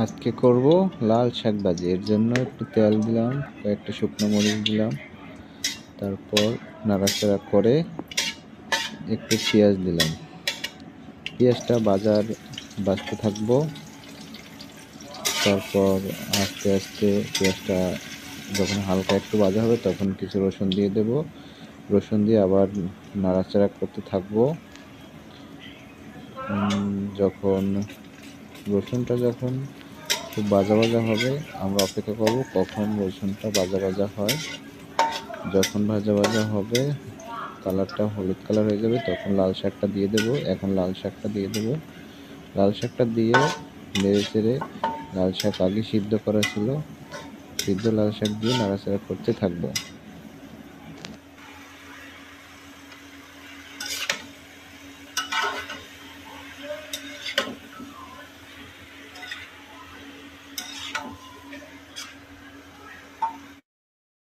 আজকে করব লাল শাক ভাজি। এর জন্য একটু তেল দিলাম, কয়েকটা শুকনো মরিচ দিলাম, তারপর নাড়াচাড়া করে একটু পেঁয়াজ দিলাম। পেঁয়াজটা ভাজতে থাকবো। তারপর আস্তে আস্তে পেঁয়াজটা যখন হালকা একটু ভাজা হবে তখন কিছু রসুন দিয়ে দেব। রসুন দিয়ে আবার নাড়াচাড়া করতে থাকবো। যখন রসুনটা খুব ভাজা ভাজা হবে আমরা অপেক্ষা করব কখন রসুনটা ভাজা ভাজা হয়। যখন ভাজা ভাজা হবে, কালারটা হলুদ কালার হয়ে যাবে, তখন লাল শাকটা দিয়ে দেব। এখন লাল শাকটা দিয়ে দেব। লাল শাকটা দিয়ে নেড়ে চেড়ে, লাল শাক আগে সিদ্ধ করা ছিল, সিদ্ধ লাল শাক দিয়ে নাড়াচাড়া করতে থাকবো।